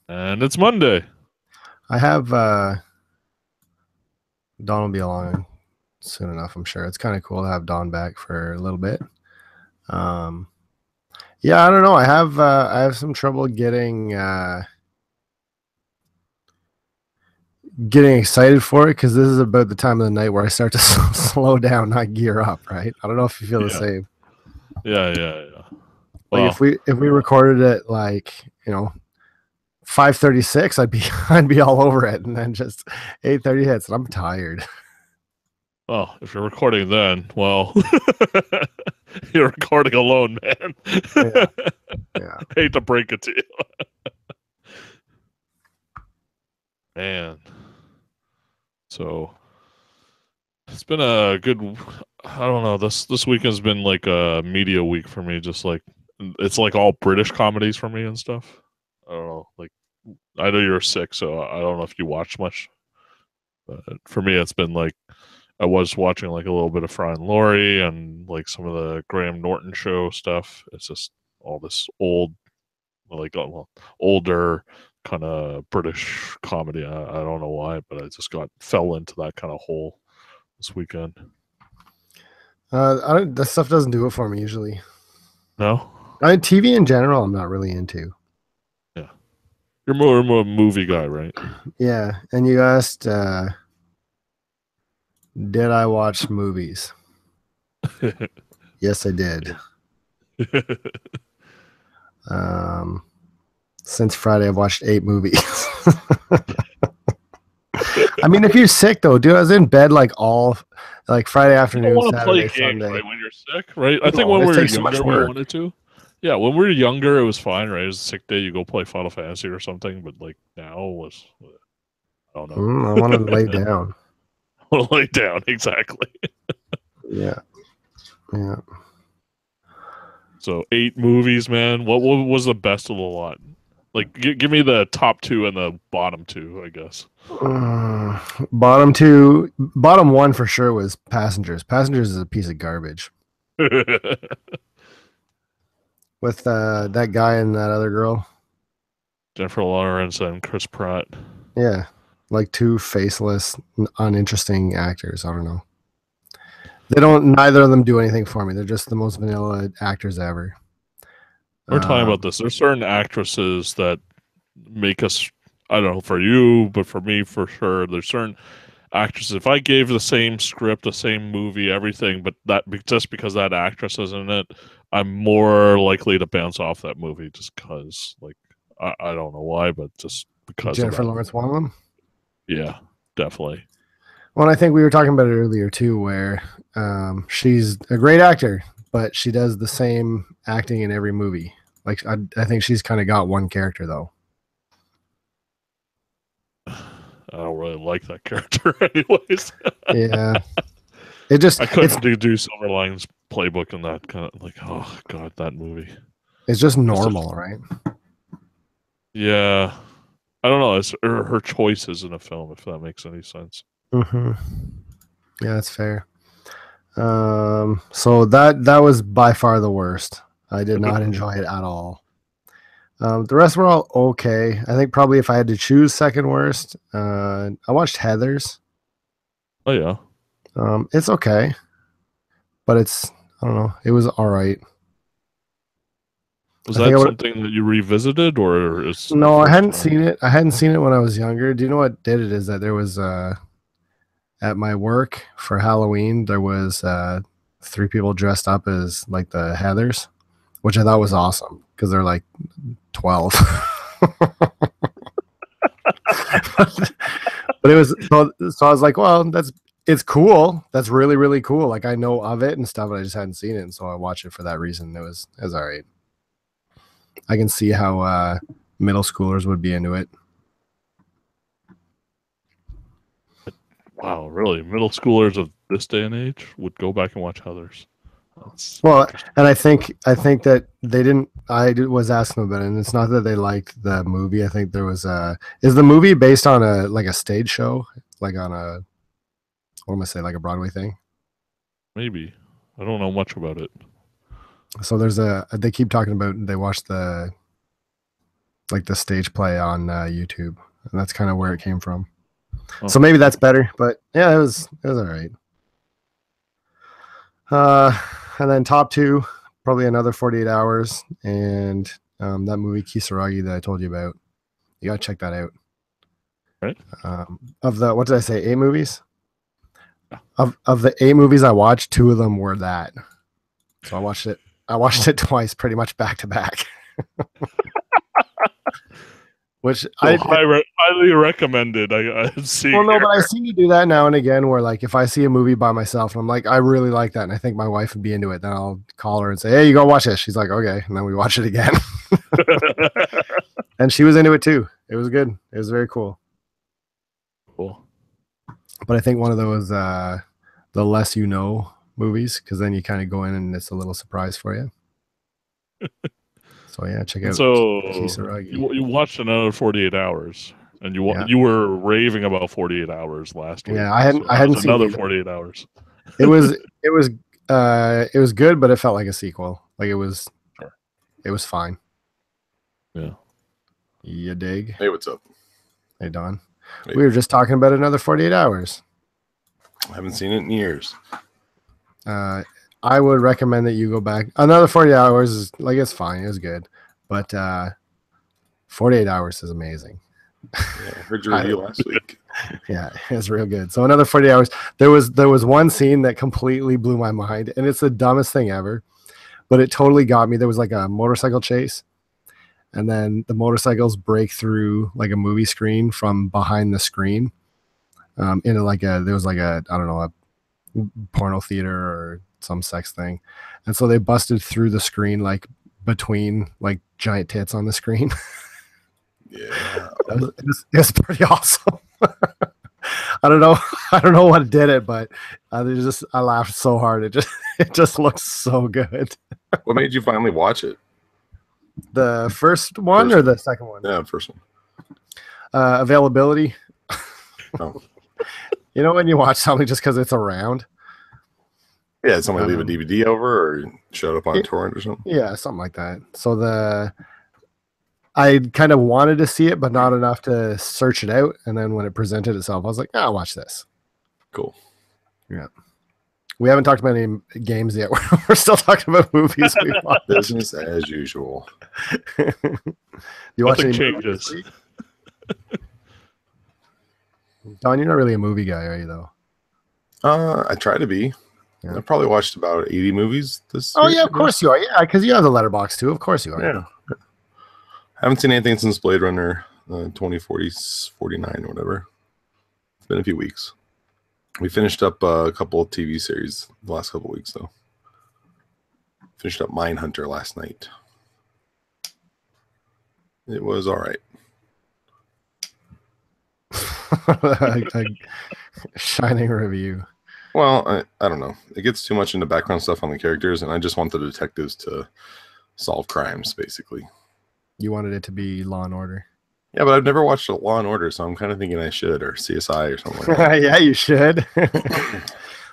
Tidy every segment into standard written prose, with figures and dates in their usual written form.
And it's Monday. I have Dawn will be along soon enough, I'm sure. It's kind of cool to have Dawn back for a little bit. Um, yeah, I don't know. I have some trouble getting excited for it because this is about the time of the night where I start to slow down, not gear up. Right? I don't know if you feel the Yeah. same. Yeah. Like Well, if we recorded it like 5:36, I'd be all over it, and then just 8:30 hits, and I'm tired. if you're recording then, well, you're recording alone, man. Yeah, yeah. Hate to break it to you. Man. So it's been a good I don't know, this weekend's been like a media week for me, just like it's like all British comedies for me and stuff. I don't know, like I know you're sick, so I don't know if you watch much. But for me it's been like I was watching like a little bit of Fry and Laurie and like some of the Graham Norton show stuff. It's just all this old, like older kind of British comedy. I don't know why, but I just got fell into that kind of hole this weekend. That stuff doesn't do it for me usually. No, TV in general, I'm not really into. yeah, you're more a movie guy, right? Yeah, and you asked, did I watch movies? Yes, I did. Um, since Friday, I've watched 8 movies. I mean, if you're sick though, dude, I was in bed like Friday You don't afternoon, want to play Saturday, games, Sunday. right? When you're sick, right? I think No, when it we were takes so much younger, we work. wanted to. Yeah, when we were younger, it was fine, right? It was a sick day, you go play Final Fantasy or something. But like now, was I don't know. I want to lay down. Lay down, exactly. Yeah, yeah. So 8 movies, man. What was the best of the lot? Like, give me the top two and the bottom two, I guess. Bottom two, bottom one for sure was Passengers. Passengers is a piece of garbage with that guy and that other girl. Jennifer Lawrence and Chris Pratt. Yeah, like two faceless, uninteresting actors. I don't know. They don't. Neither of them do anything for me. They're just the most vanilla actors ever. We're talking Um, about this. There's certain actresses that make us. I don't know for you, but for me, for sure, there's certain actresses. If I gave the same script, the same movie, everything, but just because that actress is in it, I'm more likely to bounce off that movie just because, like, I don't know why, but just because of Jennifer that. Lawrence, one of them. Yeah, definitely. Well, I think we were talking about it earlier too, where she's a great actor, but she does the same acting in every movie. Like I think she's kind of got one character though. I don't really like that character, anyways. Yeah, it just I couldn't do Silver Linings Playbook and that kind of like, oh god, that movie. it's just It's just, normal, right? yeah, I don't know. It's her choices in a film, if that makes any sense. Mm-hmm. Yeah, that's fair. So that was by far the worst. I did not enjoy it at all. The rest were all okay. I think probably if I had to choose second worst, I watched Heather's. Oh yeah, It's okay, but I don't know. It was all right. was I think that I would. something that you revisited, or is the No, I first hadn't time? seen it. I hadn't seen it when I was younger. Do you know what did it? Is that there was at my work for Halloween there was 3 people dressed up as like the Heathers, which I thought was awesome because they're like 12. But it was so I was like, well, it's cool. That's really really cool. Like I know of it and stuff, but I just hadn't seen it, and so I watched it for that reason. It was all right. I can see how middle schoolers would be into it. Wow, really? Middle schoolers of this day and age would go back and watch others. That's Well, interesting. and I think that they didn't. Was asking about it, and it's not that they liked the movie. I think there was a. Is the movie based on a like a stage show, like on a what am I saying, like a Broadway thing? Maybe I don't know much about it. So there's a. They keep talking about they watched like the stage play on YouTube, and that's kind of where it came from. Oh. So maybe that's better, but yeah, it was all right. And then top two, probably another 48 hours, and that movie Kisaragi that I told you about. You gotta check that out. Right. Of the what did I say? 8 movies. Of the 8 movies I watched, 2 of them were that. So I watched it twice, pretty much back to back. Which So I highly recommended. I see. well, no, but I seem to do that now and again where like if I see a movie by myself and I'm like, I really like that and I think my wife would be into it, then I'll call her and say, hey, you go watch this. She's like, okay. And then we watch it again. And she was into it too. It was good. It was very cool. Cool. But I think one of those the less you know movies, because then you kind of go in and it's a little surprise for you. So yeah, check out So Kisaragi. you watched another 48 hours, and Yeah. you were raving about 48 hours last week. Yeah, I hadn't that was seen another either. 48 hours. It was good, but it felt like a sequel. Like it was fine. Yeah. You dig? Hey, what's up? Hey Don. Hey. We were just talking about another 48 hours. I haven't seen it in years. I would recommend that you go back. Another 40 hours is like it's fine. It was good. But 48 hours is amazing. Yeah, I heard your review last week. Yeah, it's real good. So another 40 hours. There was one scene that completely blew my mind, and it's the dumbest thing ever, but it totally got me. There was like a motorcycle chase, and then the motorcycles break through like a movie screen from behind the screen. Into like there was like a I don't know, a porno theater or some sex thing, and so they busted through the screen like between like giant tits on the screen. Yeah. It was pretty awesome. I don't know what did it, but I laughed so hard. It just looks so good. What made you finally watch it? The first one or the second one? Yeah, first one. Availability. Oh. You know when you watch something just because it's around? Yeah, did somebody leave a DVD over or showed up on a torrent or something? Yeah, something like that. So I kind of wanted to see it, but not enough to search it out. And then when it presented itself, I was like, I'll watch this. Cool. Yeah. We haven't talked about any games yet. We're still talking about movies we watched. Business as usual. You watch Nothing any changes. movies? Don, you're not really a movie guy, are you, though? I try to be. Yeah. I probably watched about 80 movies this Oh, year, yeah, of I guess. course you are. Yeah, because you have the letterbox, too. Of course you are. Yeah. Haven't seen anything since Blade Runner 2040, 49 or whatever. It's been a few weeks. We finished up a couple of TV series the last couple of weeks, though. Finished up Mindhunter last night. It was all right. a shining review. Well, I don't know. It gets too much into background stuff on the characters, and I just want the detectives to solve crimes, basically. You wanted it to be Law and Order. Yeah, but I've never watched Law and Order, so I'm kind of thinking I should, or CSI or something like that. Yeah, you should.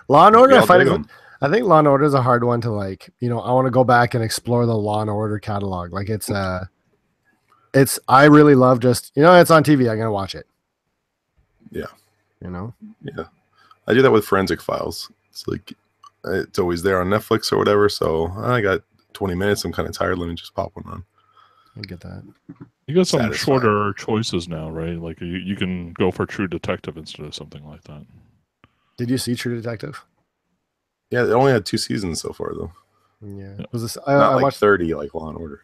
Law and Order, We all dig 'em. I think Law and Order is a hard one to like. I want to go back and explore the Law and Order catalog. Like it's I really love just it's on TV. I'm gonna watch it. Yeah. Yeah. I do that with Forensic Files. It's like it's always there on Netflix or whatever. So I got 20 minutes. I'm kind of tired. Let me just pop one on. I get that. You got some Satisfying. shorter choices now, right? Like you can go for True Detective instead of something like that. Did you see True Detective? Yeah, it only had 2 seasons so far, though. Yeah. Was this? Not I like watched. 30 like Law and Order.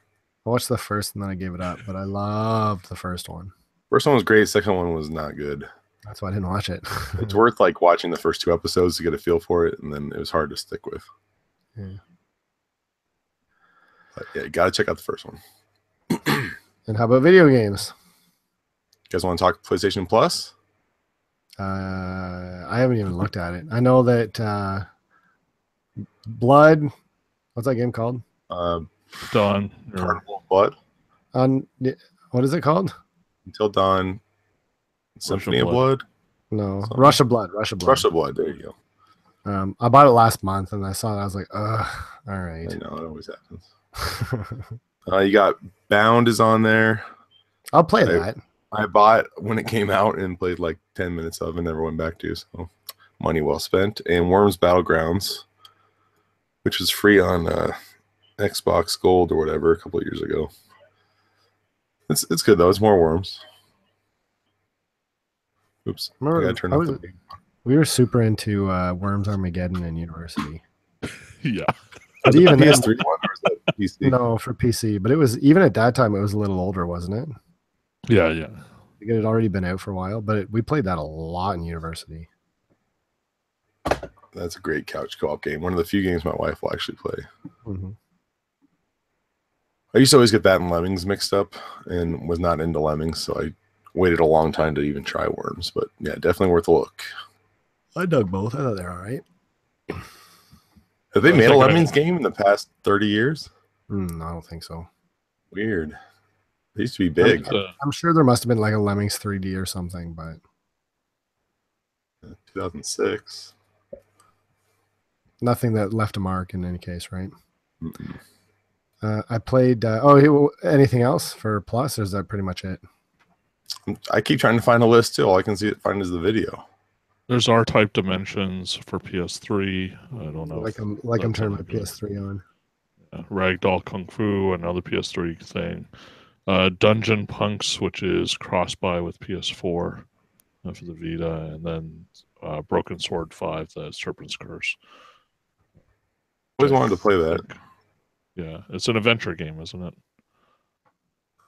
I watched the first and then I gave it up, but I loved the first one. First one was great. Second one was not good. That's why I didn't watch it. It's worth like watching the first 2 episodes to get a feel for it, and then it was hard to stick with. Yeah. But yeah, you gotta check out the first one. And how about video games? You guys want to talk PlayStation Plus? I haven't even looked at it. I know that Blood. What's that game called? Dawn. Carnival of Blood, What is it called? Until Dawn, Symphony of Blood, No, Something. Rush of Blood. Rush of Blood. Rush of Blood. There you go. I bought it last month and I saw it. I was like, all right. I know it always happens. You got Bound is on there. I'll play that. I bought when it came out and played like 10 minutes of and never went back to. So money well spent. And Worms Battlegrounds, which was free on Xbox Gold or whatever a couple of years ago. It's good though. It's more Worms. Oops. Remember, we were super into Worms Armageddon in university. Yeah. But even PS3 one or is that PC? No, for PC. But it was even at that time it was a little older, wasn't it? Yeah, yeah. It had already been out for a while, but we played that a lot in university. That's a great couch co-op game. One of the few games my wife will actually play. Mm-hmm. I used to always get that and Lemmings mixed up and was not into Lemmings, so I waited a long time to even try Worms. But yeah, definitely worth a look. I dug both. I thought they were all right. Have they made a Lemmings game in the past 30 years? I don't think so. Weird. They used to be big. I'm sure there must have been like a Lemmings 3D or something, but 2006. Nothing that left a mark in any case, right? Mm-mm. I played. Anything else for Plus, or is that pretty much it? I keep trying to find a list too. All I can find is the video. There's R-Type Dimensions for PS3. I don't know. I'm turning my PS3 on. Ragdoll Kung Fu, another PS3 thing. Dungeon Punks, which is cross-buy with PS4 for the Vita, and then Broken Sword 5, the Serpent's Curse. I always wanted to play that. Yeah, it's an adventure game, isn't it?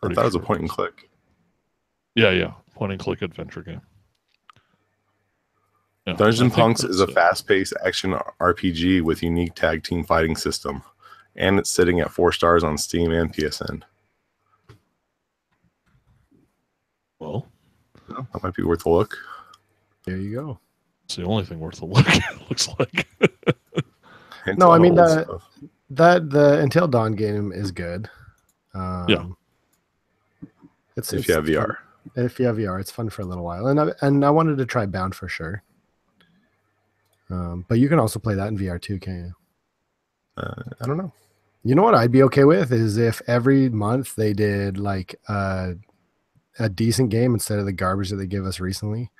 I thought it was a point and click. Yeah. Point and click adventure game. Yeah, Dungeon Punks is a fast-paced action RPG with unique tag team fighting system, and it's sitting at 4 stars on Steam and PSN. Well, that might be worth a look. There you go. It's the only thing worth a look. It looks like. No, I mean the Until Dawn game is good. Yeah. If you have VR. If you have VR, it's fun for a little while, and I wanted to try Bound for sure. But you can also play that in VR too, can you? I don't know. You know what I'd be okay with is if every month they did like a decent game instead of the garbage that they give us recently,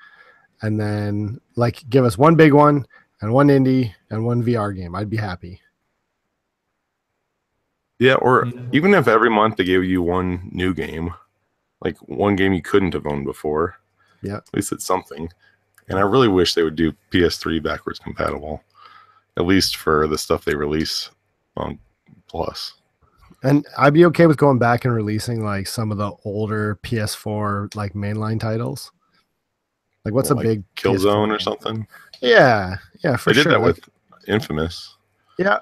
and then like give us one big one and one indie and one VR game. I'd be happy. Yeah, or even if every month they gave you one new game, like one game you couldn't have owned before. Yeah, at least it's something. And I really wish they would do PS3 backwards compatible, at least for the stuff they release on Plus. And I'd be okay with going back and releasing like some of the older PS4 like mainline titles. Like what's a big Killzone or something? Yeah, for sure. They did that with Infamous. Yeah,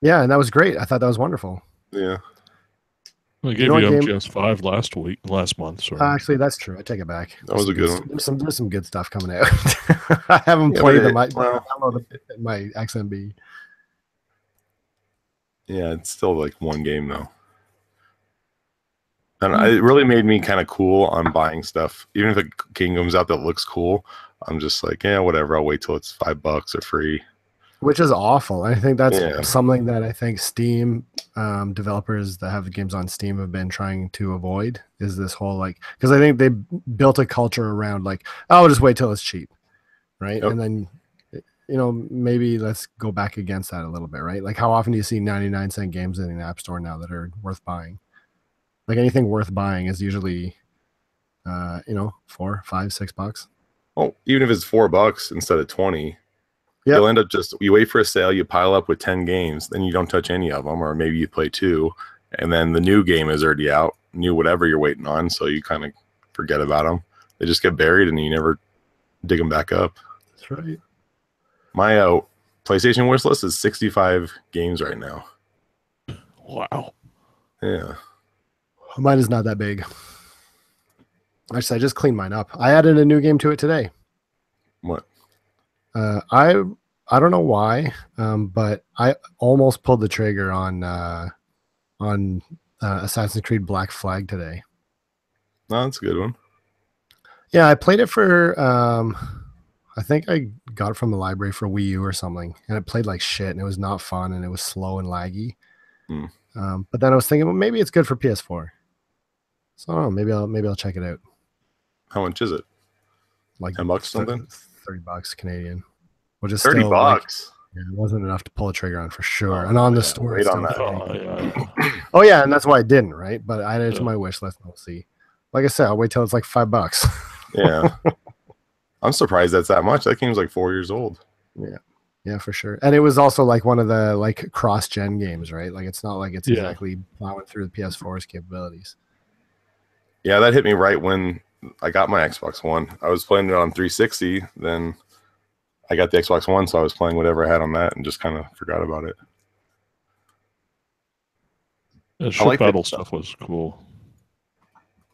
and that was great. I thought that was wonderful. Yeah. I gave you MGS5 last month. Sorry. Actually, that's true. I take it back. That was a good one. There's some good stuff coming out. I haven't played them. I downloaded my XMB. Yeah, it's still like one game though. And it really made me kind of cool on buying stuff. Even if a game comes out that looks cool, I'm just like, yeah, whatever. I'll wait till it's $5 or free. Which is awful. I think that's something that I think Steam developers that have the games on Steam have been trying to avoid, is this whole like, because I think they built a culture around like, oh, I'll just wait till it's cheap, right? Yep. And then, maybe let's go back against that a little bit, right? Like how often do you see 99-cent games in an app store now that are worth buying? Like anything worth buying is usually, $4, $5, $6. Oh, even if it's $4 instead of 20. Yep. You'll end up you wait for a sale, you pile up with 10 games, then you don't touch any of them, or maybe you play 2, and then the new game is already out, new whatever you're waiting on, so you kind of forget about them. They just get buried, and you never dig them back up. That's right. My PlayStation wish list is 65 games right now. Wow. Yeah. Mine is not that big. Actually, I just cleaned mine up. I added a new game to it today. What? I don't know why, but I almost pulled the trigger on Assassin's Creed Black Flag today. No, that's a good one. Yeah, I played it for I think I got it from the library for Wii U or something, and it played like shit, and it was not fun, and it was slow and laggy. But then I was thinking, well, maybe it's good for PS4. So I don't know, maybe I'll check it out. How much is it? Like $10 something? $30 Canadian, which is 30 still like, bucks. yeah, it wasn't enough to pull a trigger on for sure. Oh, And on the yeah, store, wait it's on still that. 30. yeah. Oh yeah, and that's why I didn't, right? But I added it to Yeah. my wish list. And we'll see. Like I said, I'll wait till it's like $5. Yeah. I'm surprised that's that much. That game's like 4 years old. Yeah, for sure. And it was also like one of the like cross-gen games, right? Like it's not like it's Yeah. exactly plowing through the PS4's capabilities. Yeah, that hit me right when I got my Xbox One. I was playing it on 360, then I got the Xbox One, so I was playing whatever I had on that and just kind of forgot about it. The ship like it. battle stuff was cool.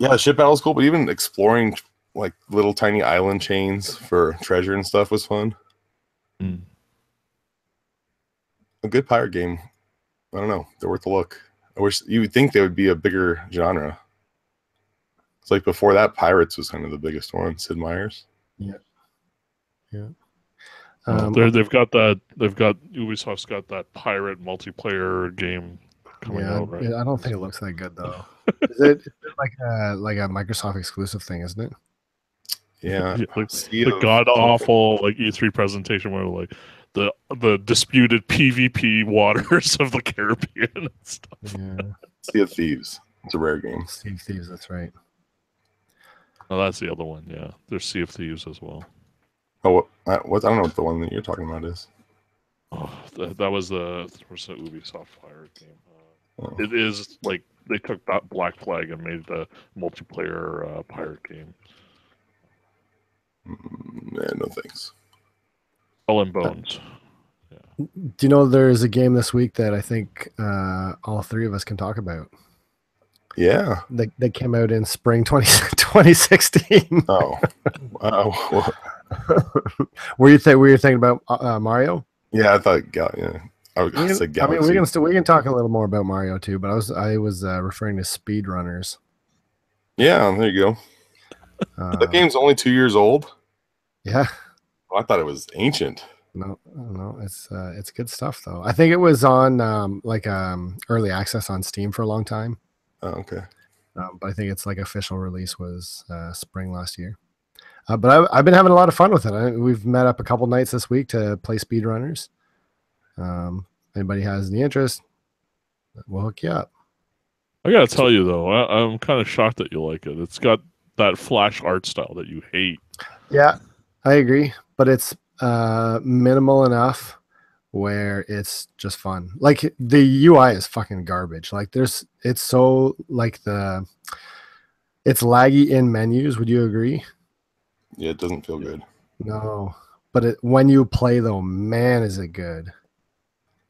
Yeah, the ship battle is cool, but even exploring like little tiny island chains for treasure and stuff was fun. Mm. A good pirate game. I don't know. They're worth a look. I wish you would think they would be a bigger genre. It's like before that, Pirates was kind of the biggest one. Sid Meier's. Yeah. They've got Ubisoft's got that pirate multiplayer game coming out, right? I don't think it looks that good though. Is it like a Microsoft exclusive thing, isn't it? Yeah. Yeah, like the god awful like E3 presentation where like the disputed PvP waters of the Caribbean and stuff. Yeah. Sea of Thieves. It's a rare game. Sea of Thieves, that's right. Oh, that's the other one. Yeah, there's Sea of Thieves as well. Oh, what? I don't know what the one that you're talking about is. Oh, that was the Ubisoft Pirate game. Oh. It is like they took that Black Flag and made the multiplayer pirate game. Yeah, no thanks. Skull and Bones. Do you know there's a game this week that I think all three of us can talk about? Yeah. That came out in spring 2016. Oh. Wow. Were you thinking about Mario? Yeah, I thought. Yeah. I said Galaxy. we can talk a little more about Mario too, but I was referring to speedrunners. Yeah, there you go. That game's only 2 years old. Yeah. I thought it was ancient. No, it's good stuff though. I think it was on early access on Steam for a long time. Oh, okay. But I think its like official release was spring last year. But I've been having a lot of fun with it. We've met up a couple nights this week to play speedrunners. Anybody has any interest, we'll hook you up. I gotta tell you though, I'm kind of shocked that you like it. It's got that flash art style that you hate. Yeah, I agree, but it's minimal enough where it's just fun. Like the UI is fucking garbage. Like it's so like it's laggy in menus. Would you agree? Yeah, it doesn't feel good. No, but when you play though, man, is it good.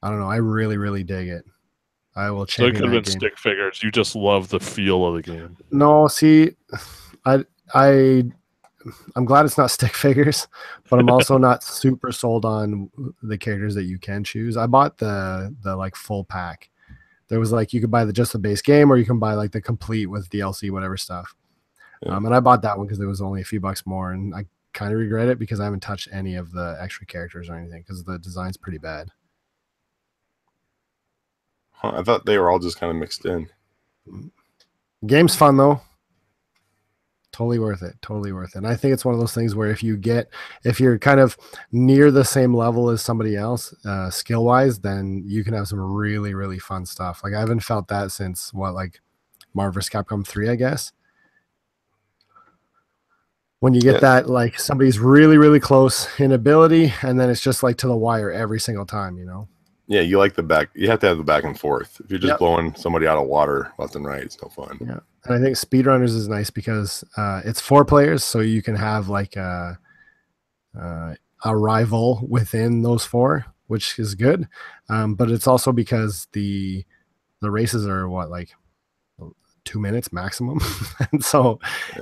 I don't know. I really, really dig it. I will So it champion could have that been game. stick figures. You just love the feel of the game. No, see, I'm glad it's not stick figures, but I'm also not super sold on the characters that you can choose. I bought the like full pack. There was like you could buy just the base game, or you can buy like the complete with DLC, whatever stuff. Yeah. And I bought that one because it was only a few bucks more, and I kind of regret it because I haven't touched any of the extra characters or anything because the design's pretty bad. Huh, I thought they were all just kind of mixed in. Game's fun though. Totally worth it. And I think it's one of those things where if you're kind of near the same level as somebody else, skill wise, then you can have some really, really fun stuff. Like I haven't felt that since like Marvel vs. Capcom 3, I guess. When you get that, like somebody's really, really close in ability, and then it's just like to the wire every single time, you know? Yeah, you like the back. You have to have the back and forth. If you're just blowing somebody out of water left and right, it's no fun. Yeah, and I think speedrunners is nice because it's 4 players, so you can have like a rival within those 4, which is good. But it's also because the races are like 2 minutes maximum, and so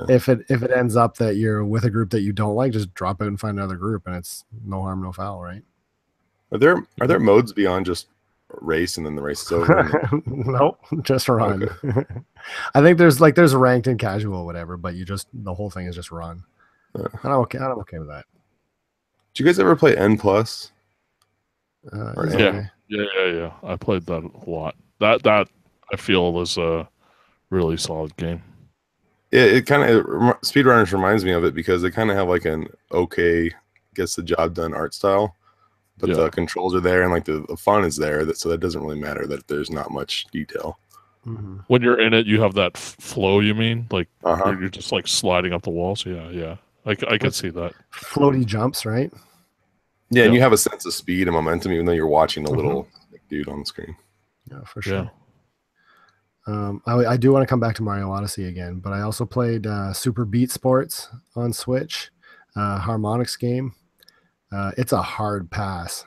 if it ends up that you're with a group that you don't like, just drop out and find another group, and it's no harm, no foul, right? Are there modes beyond just race and then the race is over? Nope, just run. Okay. I think there's ranked and casual, whatever, but the whole thing is just run. And I'm okay with that. Did you guys ever play N Plus? Yeah. I played that a lot. That I feel is a really solid game. It kind of Speedrunners reminds me of it because they kind of have like an okay, gets the job done art style, but Yeah. the controls are there and like the fun is there. So that doesn't really matter that there's not much detail. When you're in it, you have that flow. You mean like Uh-huh. you're just like sliding up the walls? Yeah. I can see that. Floaty jumps, right? Yeah, and Yeah. you have a sense of speed and momentum, even though you're watching a little dude on the screen. Yeah, for sure. Yeah. I do want to come back to Mario Odyssey again, but I also played Super Beat Sports on Switch, Harmonix game. It's a hard pass.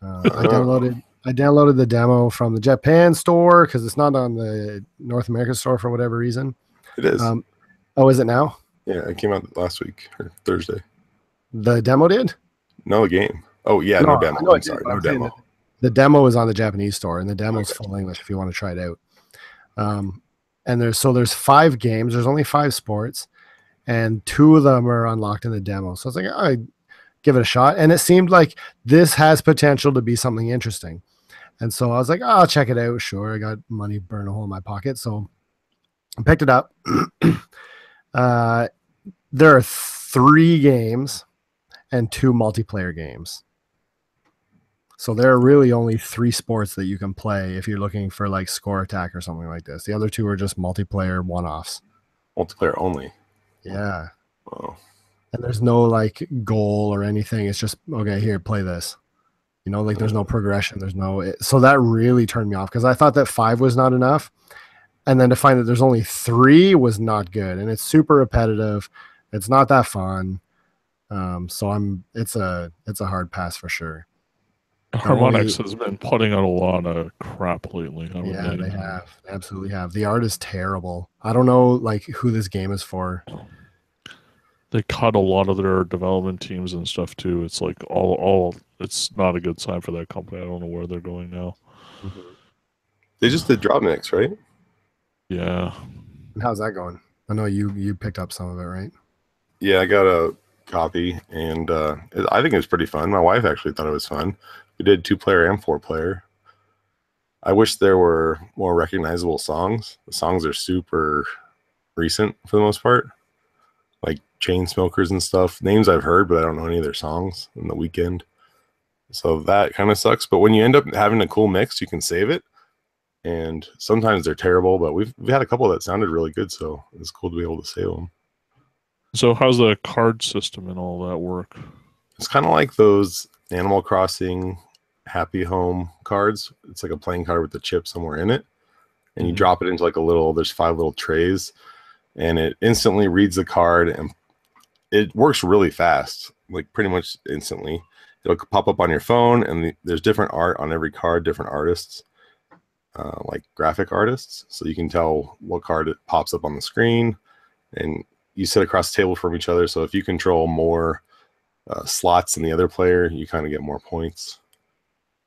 I downloaded the demo from the Japan store because it's not on the North American store for whatever reason. It is. Oh, is it now? Yeah, it came out last week or Thursday. The demo did? No, the game. Oh yeah, no demo. I know I'm sorry, no demo. The demo is on the Japanese store, and the demo is full English if you want to try it out. And there's 5 games. There's only 5 sports, and 2 of them are unlocked in the demo. So I was like, I give it a shot, and it seemed like this has potential to be something interesting. And so I was like, I'll check it out. Sure, I got money burn a hole in my pocket, so I picked it up. There are 3 games and 2 multiplayer games. So there are really only 3 sports that you can play if you're looking for like Score Attack or something like this. The other 2 are just multiplayer one-offs. Multiplayer only. Yeah. Oh. And there's no like goal or anything. It's just, okay, here, play this. You know, like there's no progression. So that really turned me off because I thought that 5 was not enough. And then to find that there's only 3 was not good. And it's super repetitive. It's not that fun. So it's a hard pass for sure. Harmonix has been putting out a lot of crap lately. Yeah, they have. They absolutely have. The art is terrible. I don't know like who this game is for. They cut a lot of their development teams and stuff too. It's like all it's not a good sign for that company. I don't know where they're going now. They just did Drop Mix, right? Yeah. How's that going? I know you picked up some of it, right? Yeah, I got a copy, and I think it was pretty fun. My wife actually thought it was fun. We did 2-player and 4-player. I wish there were more recognizable songs. The songs are super recent for the most part, like Chainsmokers and stuff. Names I've heard, but I don't know any of their songs in The Weeknd. So that kind of sucks. But when you end up having a cool mix, you can save it. And sometimes they're terrible, but we've had a couple that sounded really good, so it's cool to be able to save them. So how's the card system and all that work? It's kind of like those Animal Crossing Happy Home cards. It's like a playing card with the chip somewhere in it, and you drop it into like there's 5 little trays, and it instantly reads the card, and it works really fast, like pretty much instantly. It'll pop up on your phone, and there's different art on every card, different artists, like graphic artists, so you can tell what card it pops up on the screen, and you sit across the table from each other. So if you control more slots than the other player, you kind of get more points.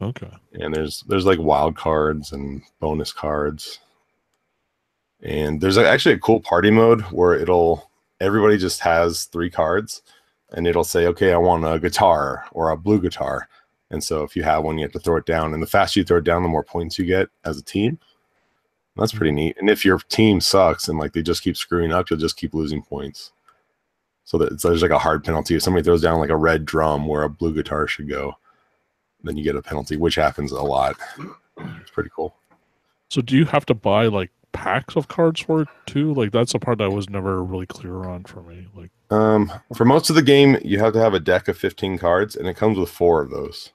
Okay. And there's like wild cards and bonus cards, and there's actually a cool party mode where everybody just has 3 cards, and it'll say, okay, I want a guitar or a blue guitar. And so if you have one, you have to throw it down, and the faster you throw it down, the more points you get as a team. That's pretty neat. And if your team sucks and like they just keep screwing up, you'll just keep losing points. So there's like a hard penalty. If somebody throws down like a red drum where a blue guitar should go, then you get a penalty, which happens a lot. It's pretty cool. So do you have to buy like packs of cards for it too? Like that's a part that was never really clear on for me. Like for most of the game, you have to have a deck of 15 cards, and it comes with 4 of those.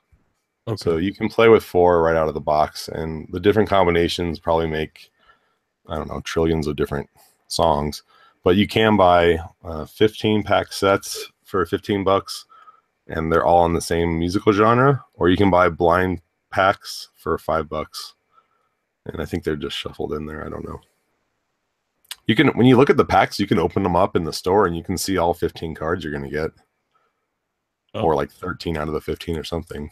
Okay. So you can play with 4 right out of the box, and the different combinations probably make, I don't know, trillions of different songs. But you can buy 15 pack sets for $15, and they're all in the same musical genre. Or you can buy blind packs for $5, and I think they're just shuffled in there. I don't know. You can, when you look at the packs, you can open them up in the store, and you can see all 15 cards you're going to get, or like 13 out of the 15 or something.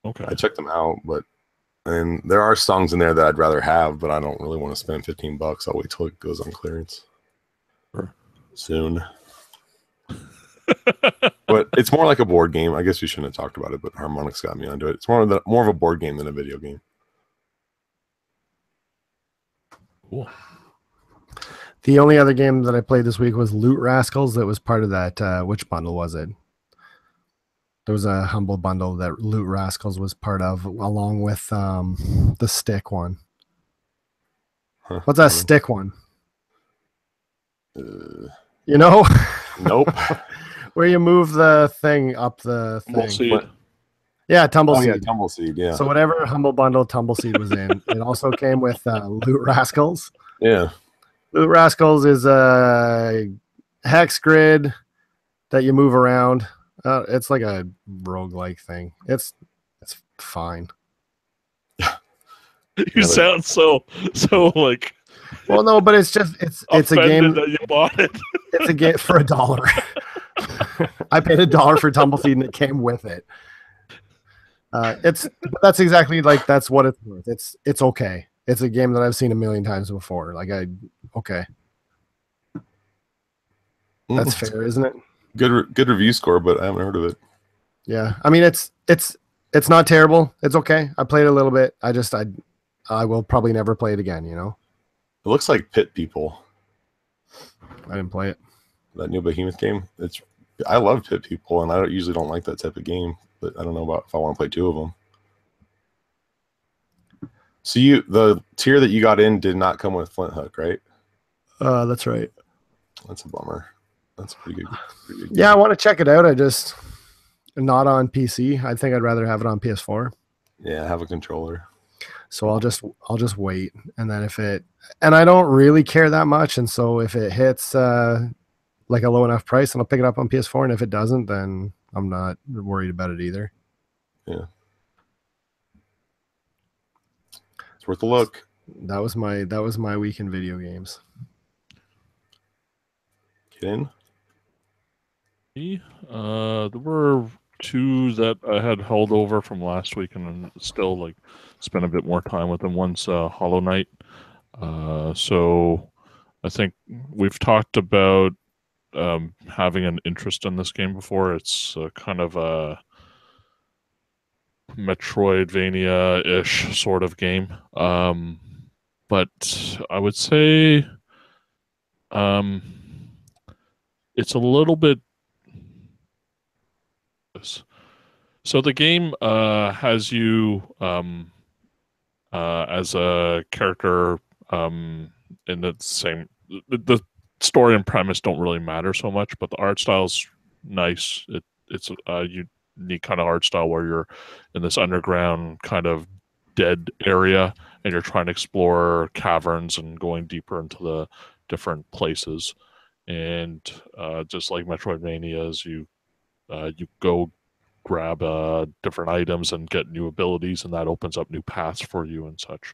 Okay. I checked them out, and there are songs in there that I'd rather have, but I don't really want to spend $15. I'll wait till it goes on clearance. Sure. Soon. But it's more like a board game. I guess we shouldn't have talked about it, but Harmonix got me onto it. It's more of a board game than a video game. Cool. The only other game that I played this week was Loot Rascals. That was part of that. Which bundle was it? There was a Humble bundle that Loot Rascals was part of, along with the Stick one. Huh. What's that Stick one? Uh, You know? nope. Where you move the thing up the thing. Tumbleseed. Yeah, Tumbleseed. Oh yeah, Tumbleseed. Yeah. So whatever Humble bundle Tumbleseed was in, it also came with Loot Rascals. Yeah. Loot Rascals is a hex grid that you move around. It's like a roguelike thing. It's fine. You sound so like. Well, no, but it's just it's a game that you bought it. It's a game for $1. I paid $1 for Tumbleseed and it came with it. That's exactly like that's what it's worth. It's okay. It's a game that I've seen a million times before. Okay. That's fair, isn't it? Good review score, but I haven't heard of it. Yeah, I mean it's not terrible. It's okay. I played a little bit. I will probably never play it again. You know. It looks like Pit People. I didn't play it. That new Behemoth game. I love Pit People, and I usually don't like that type of game, but I don't know about if I want to play two of them. So the tier that you got in did not come with Flint Hook, right? That's right. That's a bummer. That's pretty good. Yeah, I want to check it out. I just not on PC. I think I'd rather have it on PS4. Yeah, have a controller. So I'll just wait, and then and I don't really care that much, and so if it hits like a low enough price, then I'll pick it up on PS4, and if it doesn't, then I'm not worried about it either. Yeah, it's worth a look. That was my week in video games. Get in. There were two that I had held over from last week, and still like spent a bit more time with them. One's Hollow Knight. So I think we've talked about having an interest in this game before. It's kind of a Metroidvania-ish sort of game. But I would say it's a little bit. So the game has you as a character in the same. The story and premise don't really matter so much, but the art style's nice. It's a unique kind of art style where you're in this underground kind of dead area and you're trying to explore caverns and going deeper into the different places. And just like Metroidvanias, you go grab different items and get new abilities, and that opens up new paths for you and such.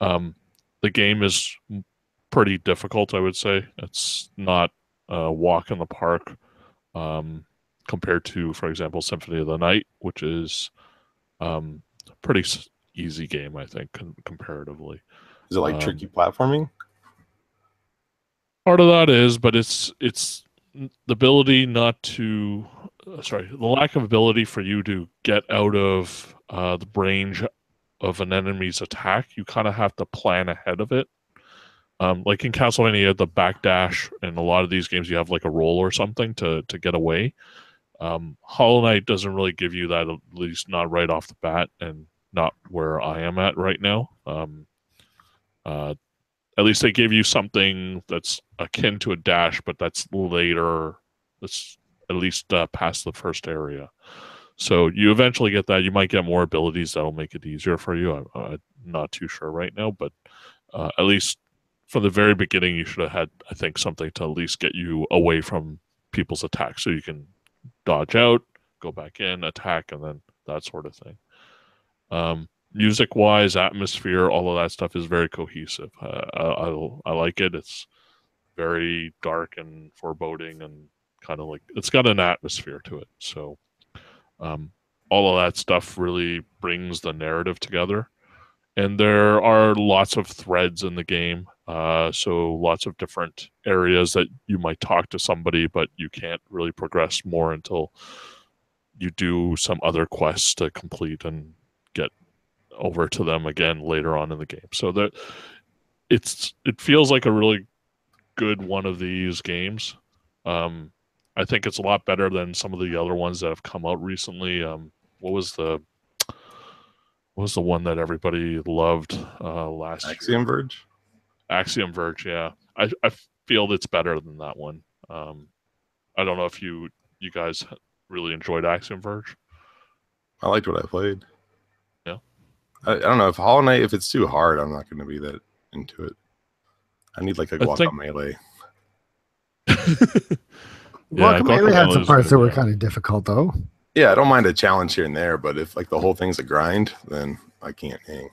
The game is pretty difficult, I would say. It's not a walk in the park compared to, for example, Symphony of the Night, which is a pretty easy game, I think, comparatively. Is it like tricky platforming? Part of that is, but it's the ability not to the lack of ability for you to get out of the range of an enemy's attack. You kind of have to plan ahead of it. Like in Castlevania, you have the backdash, and a lot of these games you have like a roll or something to get away. Hollow Knight doesn't really give you that, at least not right off the bat, and not where I am at right now. At least they give you something that's akin to a dash, but that's later. That's at least past the first area. So you eventually get that. You might get more abilities that'll make it easier for you. I'm not too sure right now, but at least from the very beginning, you should have had, I think, something to at least get you away from people's attacks, so you can dodge out, go back in, attack, and then that sort of thing. Music-wise, atmosphere, all of that stuff is very cohesive. I like it. It's very dark and foreboding, and kind of like it's got an atmosphere to it. So all of that stuff really brings the narrative together. And there are lots of threads in the game. So lots of different areas that you might talk to somebody, but you can't really progress more until you do some other quests to complete and get over to them again later on in the game. So that it feels like a really good one of these games. I think it's a lot better than some of the other ones that have come out recently. What was the one that everybody loved last year? Axiom Verge. Axiom Verge, yeah. I feel it's better than that one. I don't know if you guys really enjoyed Axiom Verge. I liked what I played. Yeah. I don't know if Hollow Knight, if it's too hard, I'm not going to be that into it. I need like a Guacamelee. Guacamelee had some parts that were kind of difficult, though. Yeah, I don't mind a challenge here and there, but if like the whole thing's a grind, then I can't hang.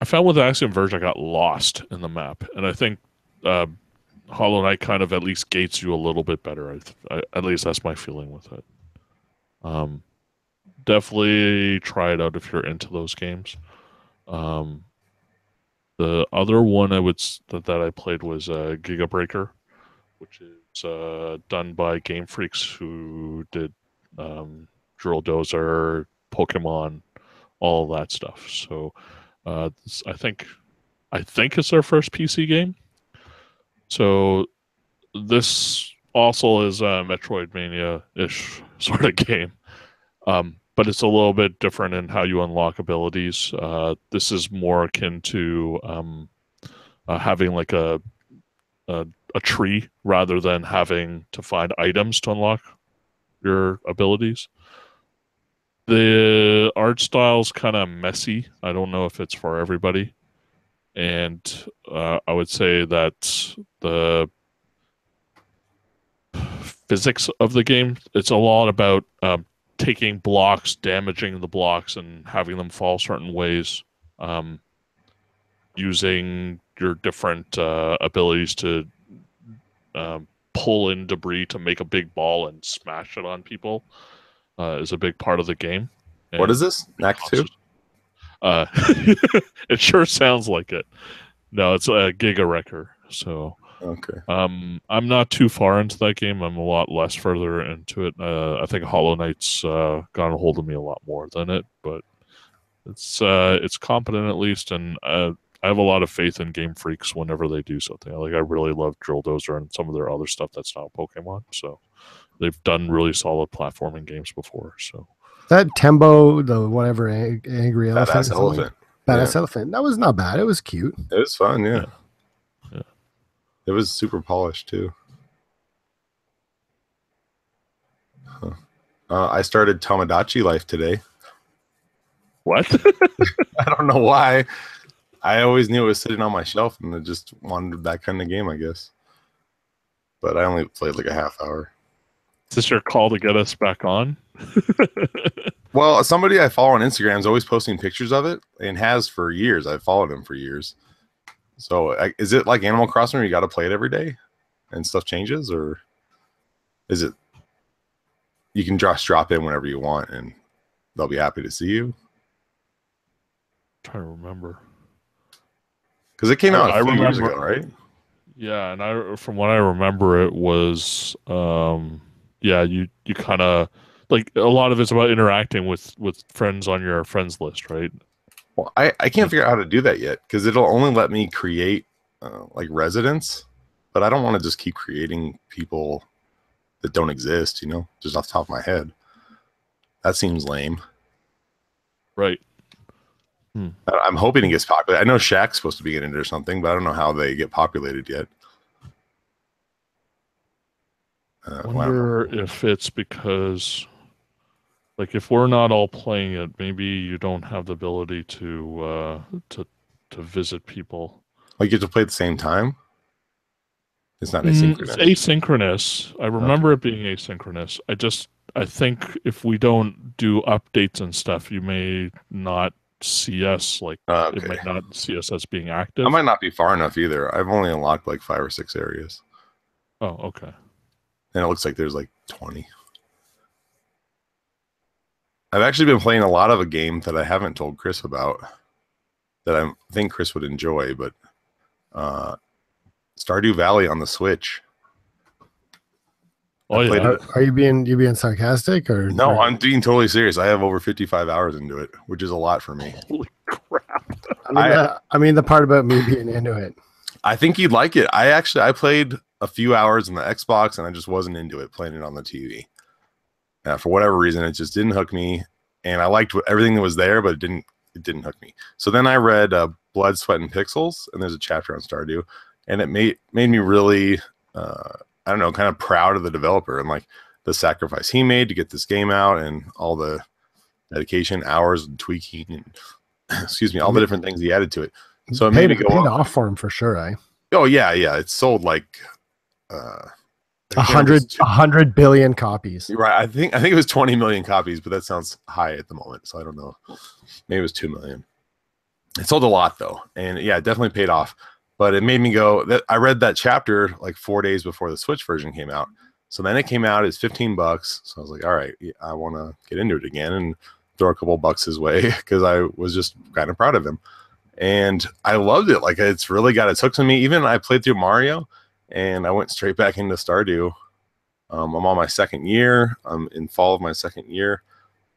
I found with Axiom Verge, I got lost in the map, and I think Hollow Knight kind of at least gates you a little bit better. At least that's my feeling with it. Definitely try it out if you're into those games. The other one that I played was Giga Breaker, which is done by Game Freaks, who did Drill Dozer, Pokemon, all of that stuff. So I think it's their first PC game. So this also is a Metroidvania-ish sort of game, but it's a little bit different in how you unlock abilities. This is more akin to having like a tree rather than having to find items to unlock your abilities. The art style's kind of messy. I don't know if it's for everybody. And I would say that the physics of the game, it's a lot about taking blocks, damaging the blocks, and having them fall certain ways, using your different abilities to pull in debris to make a big ball and smash it on people is a big part of the game. And what is this? Knack 2? It sure sounds like it. No, it's a Giga Wrecker. So okay. I'm not too far into that game. I'm a lot less further into it. I think Hollow Knight's gotten a hold of me a lot more than it, but it's competent at least, and I have a lot of faith in Game Freaks whenever they do something. I really love Drill Dozer and some of their other stuff that's not Pokemon. So they've done really solid platforming games before. So that Tembo, the whatever angry elephant, badass elephant, that was not bad. It was cute. It was fun, yeah. It was super polished too. Huh. I started Tomodachi Life today. What? I don't know why. I always knew it was sitting on my shelf, and I just wanted that kind of game, I guess. But I only played like a half hour. Is this your call to get us back on? Well, somebody I follow on Instagram is always posting pictures of it, and has for years. I've followed him for years. So is it like Animal Crossing where you got to play it every day and stuff changes, or is it you can just drop in whenever you want and they'll be happy to see you? I'm trying to remember. Because it came out a few years ago, right? Yeah, and from what I remember, it was you kind of like a lot of it's about interacting with friends on your friends list, right? Well, I can't figure out how to do that yet, because it'll only let me create like residents, but I don't want to just keep creating people that don't exist, just off the top of my head. That seems lame. Right. I'm hoping it gets popular. I know Shaq's supposed to be getting it or something, but I don't know how they get populated yet. I wonder if it's because, like, if we're not all playing it, maybe you don't have the ability to visit people. Like, you have to play at the same time? It's not asynchronous. It's asynchronous. I remember it being asynchronous. I think if we don't do updates and stuff, you may not see us, like, it might not see us as being active. I might not be far enough either. I've only unlocked like 5 or 6 areas. Oh, okay. And it looks like there's like 20. I've actually been playing a lot of a game that I haven't told Chris about that I think Chris would enjoy, but Stardew Valley on the Switch. Oh yeah. Are you being sarcastic or no? I'm being totally serious. I have over 55 hours into it, which is a lot for me. Holy crap! I mean the part about me being into it. I think you'd like it. I played a few hours on the Xbox and I just wasn't into it playing it on the TV. For whatever reason, it just didn't hook me, and I liked everything that was there, but it didn't hook me. So then I read Blood, Sweat, and Pixels, and there's a chapter on Stardew, and it made me really, I don't know, kind of proud of the developer and like the sacrifice he made to get this game out and all the dedication, hours, and tweaking, and excuse me, all the different things he added to it. So it made me go paid off for him for sure, eh? Oh yeah, it sold like 100 billion copies. Right. I think it was 20 million copies, but that sounds high at the moment. So I don't know. Maybe it was 2 million. It sold a lot though. And yeah, it definitely paid off. But it made me go that I read that chapter like 4 days before the Switch version came out. So then it came out as $15. So I was like, all right, I want to get into it again and throw a couple bucks his way because I was just kind of proud of him. And I loved it. Like it's really got its hooks in me. Even I played through Mario. And I went straight back into Stardew. I'm on my second year. I'm in fall of my second year.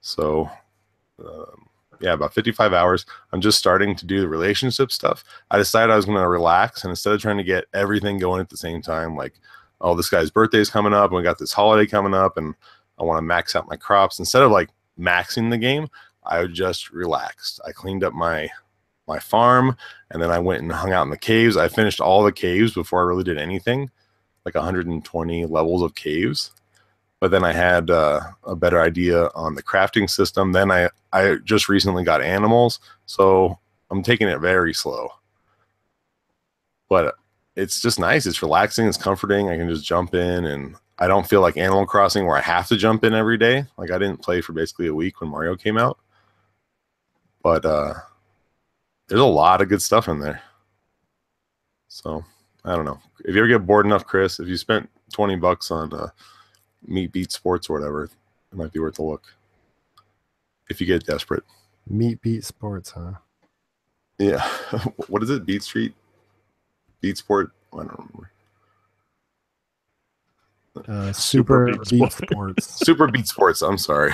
So, yeah, about 55 hours. I'm just starting to do the relationship stuff. I decided I was going to relax. And instead of trying to get everything going at the same time, like, oh, this guy's birthday is coming up. And we got this holiday coming up. And I want to max out my crops. Instead of, like, maxing the game, I just relaxed. I cleaned up my farm, and then I went and hung out in the caves. I finished all the caves before I really did anything, like 120 levels of caves. But then I had a better idea on the crafting system. Then I just recently got animals, so I'm taking it very slow. But it's just nice. It's relaxing. It's comforting. I can just jump in, and I don't feel like Animal Crossing where I have to jump in every day. Like I didn't play for basically a week when Mario came out. But there's a lot of good stuff in there. So, I don't know. If you ever get bored enough, Chris, if you spent $20 on Meat Beat Sports or whatever, it might be worth a look. If you get desperate. Meat Beat Sports, huh? Yeah. What is it? Beat Street? Beat Sport? I don't remember. Super Beat Sports. Super Beat Sports. I'm sorry.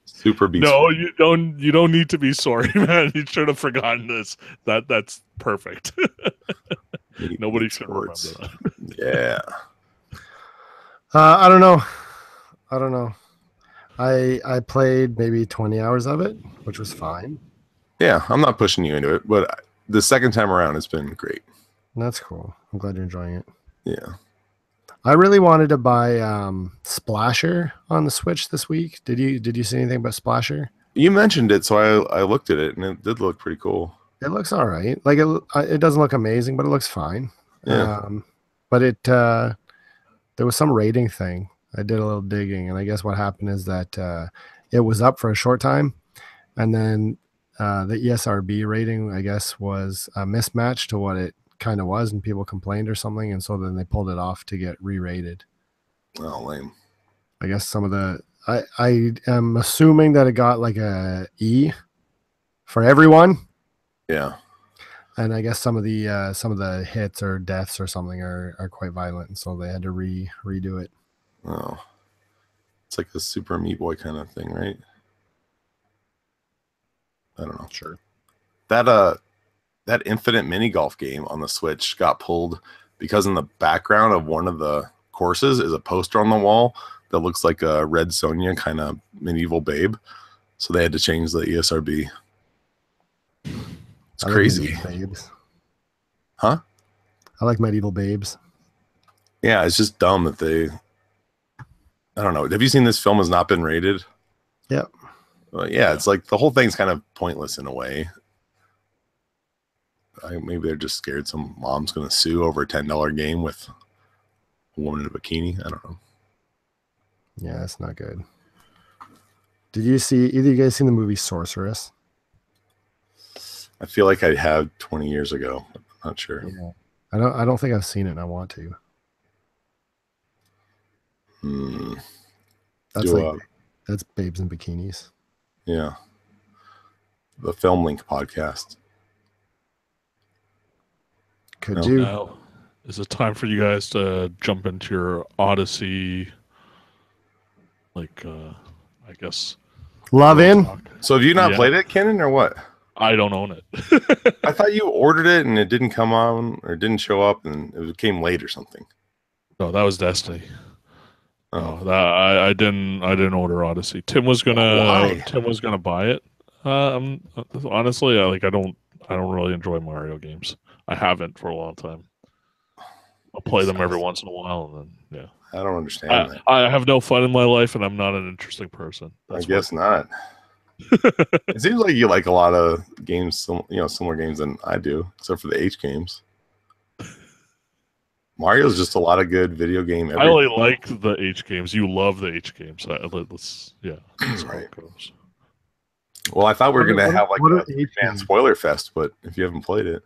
Super Beat. No, you don't need to be sorry, man. You should have forgotten this. That's perfect. Nobody should remember that. Yeah. I don't know. I played maybe 20 hours of it, which was fine. Yeah, I'm not pushing you into it, but the second time around, it's been great. That's cool. I'm glad you're enjoying it. Yeah. I really wanted to buy Splasher on the Switch this week. Did you see anything about Splasher? You mentioned it, so I looked at it, and it did look pretty cool. It looks all right. Like it doesn't look amazing, but it looks fine. Yeah. But there was some rating thing. I did a little digging, and I guess what happened is that it was up for a short time, and then the ESRB rating, I guess, was a mismatch to what it kind of was, and people complained or something, and so then they pulled it off to get re-rated. Oh, lame. I guess some of the I am assuming that it got like a E for everyone. Yeah. And I guess some of the hits or deaths or something are quite violent, and so they had to redo it. Oh, it's like a Super Meat Boy kind of thing, right? I don't know. Sure. That Infinite Mini Golf game on the Switch got pulled because in the background of one of the courses is a poster on the wall that looks like a Red Sonja kind of medieval babe. So they had to change the ESRB. It's crazy. Babes. Huh? I like medieval babes. Yeah, it's just dumb that I don't know. Have you seen this film has not been rated? Yep. Yeah, it's like the whole thing's kind of pointless in a way. Maybe they're just scared some mom's going to sue over a $10 game with a woman in a bikini. I don't know. Yeah, that's not good. Did you see either of you guys seen the movie Sorceress? I feel like I have 20 years ago. I'm not sure. Yeah. I don't think I've seen it and I want to. That's babes in bikinis. Yeah. The Film Link podcast. Could you? Now, is it time for you guys to jump into your Odyssey? Like, I guess. Love in? So have you not played it, Kenan, or what? I don't own it. I thought you ordered it and it didn't come on or didn't show up and it came late or something. No, that was Destiny. Oh, No, that I didn't order Odyssey. Tim was Why? gonna buy it. Honestly, I don't really enjoy Mario games. I haven't for a long time. I'll play them every once in a while, and then I don't understand that. I have no fun in my life, and I'm not an interesting person. I guess not. It seems like you like a lot of games, similar games than I do, except for the H games. Mario's just a lot of good video game. I only like the H games. You love the H games. That's how Right. it goes. Well, I thought we were going to have like what a are the H fan games? spoiler fest, but if you haven't played it,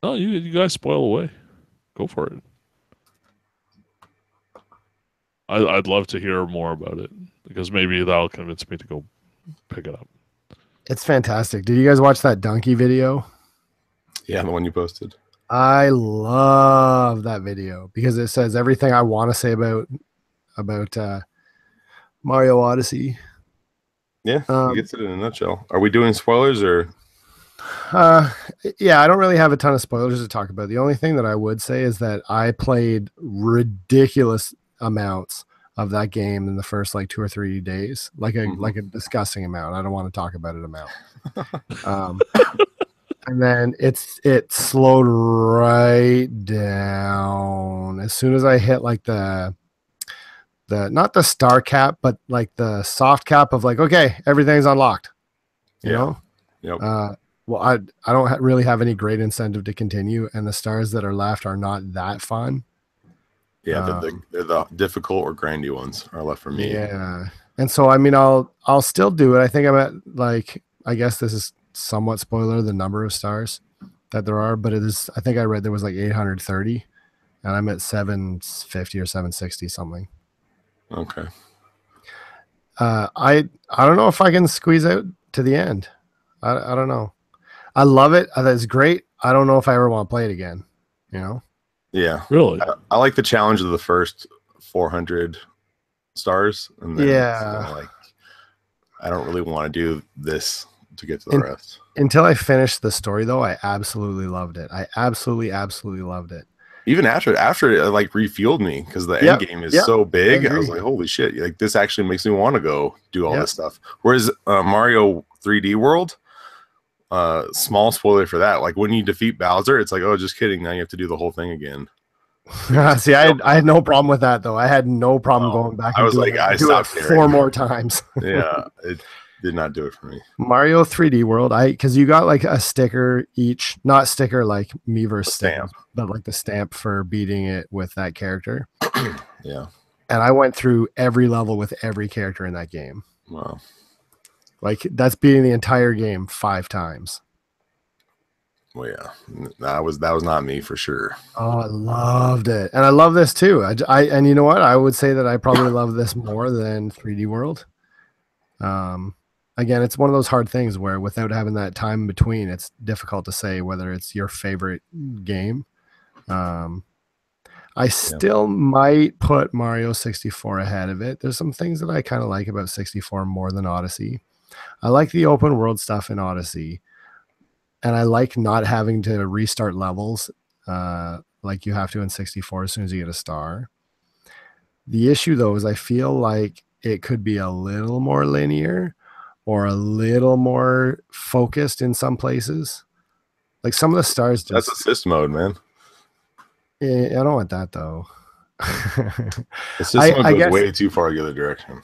No, you guys spoil away. Go for it. I'd love to hear more about it because maybe that'll convince me to go pick it up. It's fantastic. Did you guys watch that donkey video? yeah, the one you posted. I love that video because it says everything I want to say about Mario Odyssey. Yeah, it gets it in a nutshell. Are we doing spoilers or? Yeah, I don't really have a ton of spoilers to talk about. The only thing that I would say is that I played ridiculous amounts of that game in the first like 2 or 3 days, like a disgusting amount. I don't want to talk about it amount. And then it slowed right down as soon as I hit like the not the star cap, but like the soft cap of like, okay, everything's unlocked. You know? Yep. Well, I don't really have any great incentive to continue, and the stars that are left are not that fun. Yeah, the difficult or grindy ones are left for me. Yeah, and so I mean, I'll still do it. I think I'm at like, I guess this is somewhat spoiler, the number of stars that there are, but it is. I think I read there was like 830, and I'm at 750 or 760 something. Okay. I don't know if I can squeeze out to the end. I don't know. I love it. That's great. I don't know if I ever want to play it again. You know? Yeah. Really? I like the challenge of the first 400 stars, and then it's kinda like I don't really want to do this to get to the rest. Until I finished the story, though, I absolutely loved it. I absolutely loved it. Even after it like refueled me because the end game is so big. I was like, holy shit! Like this actually makes me want to go do all this stuff. Whereas Mario 3D World, small spoiler for that. Like when you defeat Bowser, it's like, oh, just kidding. Now you have to do the whole thing again. See, I had no problem with that though. I had no problem going back. I was like, I stopped 4 more times. Yeah, it did not do it for me. Mario 3D World, because you got like a sticker each, not sticker like Miiverse stamp, but like the stamp for beating it with that character. Yeah. And I went through every level with every character in that game. Wow. Like that's beating the entire game 5 times. Well, yeah, that was not me for sure. Oh, I loved it, and I love this too. And you know what? I would say that I probably love this more than 3D World. Again, it's one of those hard things where without having that time in between, it's difficult to say whether it's your favorite game. I still might put Mario 64 ahead of it. There's some things that I kind of like about 64 more than Odyssey. I like the open world stuff in Odyssey, and I like not having to restart levels like you have to in 64 as soon as you get a star. The issue, though, is I feel like it could be a little more linear or a little more focused in some places. Like some of the stars just... That's assist mode, man. I don't want that, though. Assist mode goes way too far the other direction.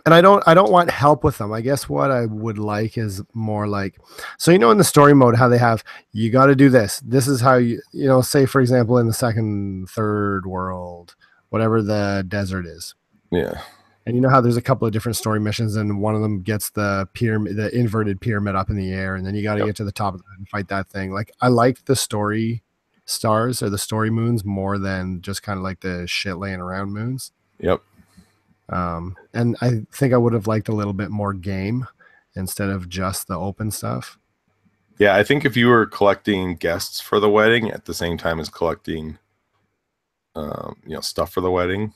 And I don't want help with them. I guess what I would like is more like, so in the story mode, how they have, you got to do this. This is how you say, for example, in the second, third world, whatever the desert is. Yeah. And you know how there's a couple of different story missions, and one of them gets the pyramid, the inverted pyramid up in the air, and then you got to get to the top of it and fight that thing. Like I like the story stars or the story moons more than just kind of like the shit laying around moons. Yep. And I think I would have liked a little bit more game instead of just the open stuff. Yeah, I think if you were collecting guests for the wedding at the same time as collecting, stuff for the wedding,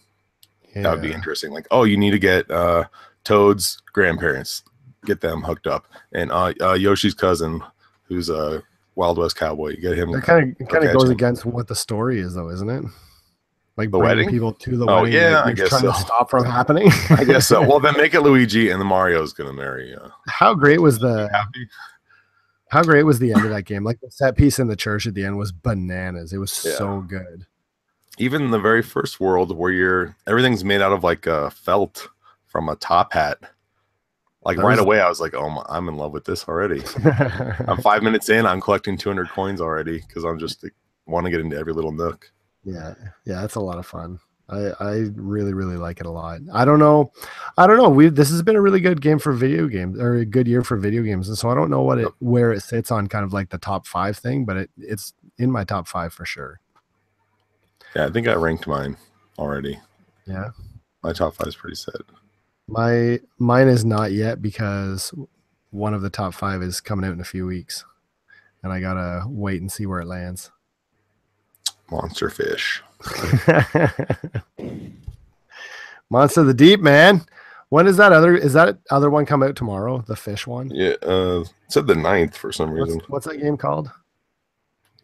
that would be interesting. Like, oh, you need to get Toad's grandparents. get them hooked up. And Yoshi's cousin, who's a Wild West cowboy, you get him. That kind of goes catching. against what the story is, though, isn't it? Like The bringing wedding? people to the Oh, wedding. yeah, that I you're guess trying so. to stop from happening. I guess so. Well, then make it Luigi, and the Mario's gonna marry. How great was the Happy? How great was the end of that game? Like the set piece in the church at the end was bananas. It was Yeah. so good. Even the very first world where everything's made out of like felt from a top hat. Like That right was- away, I was like, "Oh, I'm in love with this already." I'm 5 minutes in. I'm collecting 200 coins already because I'm just want to get into every little nook. Yeah, that's a lot of fun. I really, really like it a lot. I don't know. This has been a really good game for video games, or a good year for video games, and so I don't know where it sits on kind of like the top 5 thing, but it's in my top 5 for sure. Yeah, I think I ranked mine already. Yeah, My top 5 is pretty set. mine is not yet because one of the top 5 is coming out in a few weeks, and I gotta wait and see where it lands. Monster Fish. Monster of the Deep, man. When is that other one come out tomorrow? The fish one? Yeah, it said the 9th for some reason. What's that game called?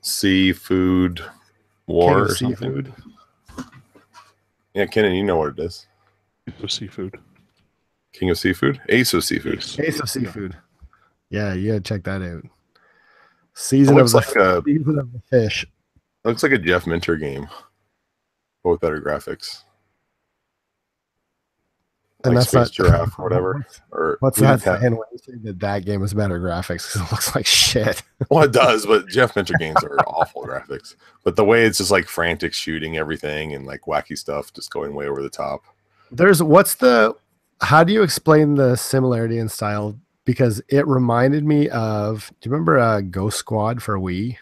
Seafood War King of or something. Seafood. Yeah, Kenan, you know what it is. For seafood. King of Seafood? Ace of Seafood. Ace of Seafood. Yeah, you gotta check that out. It Season of looks the like Season of the Fish. looks like a Jeff Minter game, but with better graphics. And Like that's Space not Giraffe or whatever. Or What's we that didn't have- saying when you say that game is better graphics? Because it looks like shit. Well, it does, but Jeff Minter games are awful graphics. But the way it's just like frantic shooting everything and like wacky stuff just going way over the top. How do you explain the similarity in style? Because it reminded me of, do you remember Ghost Squad for Wii?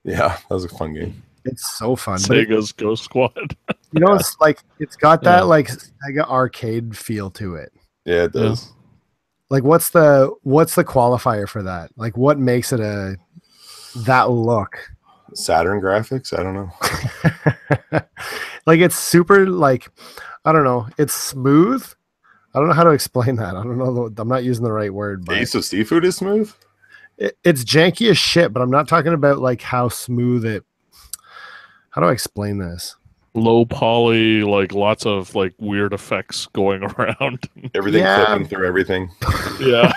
Yeah, that was a fun game. It's so fun. But Sega's Ghost Squad. you know, it's like, it's got that Yeah. like Sega arcade feel to it. Yeah, it does. Like what's the qualifier for that? Like what makes it that look? Saturn graphics? I don't know. Like it's super like, I don't know, it's smooth. I don't know how to explain that. I don't know. I'm not using the right word, but Ace of Seafood is smooth? it's janky as shit, but I'm not talking about like how smooth it. How do I explain this? Low poly, like lots of like weird effects going around. Everything Yeah. flipping through everything. Yeah.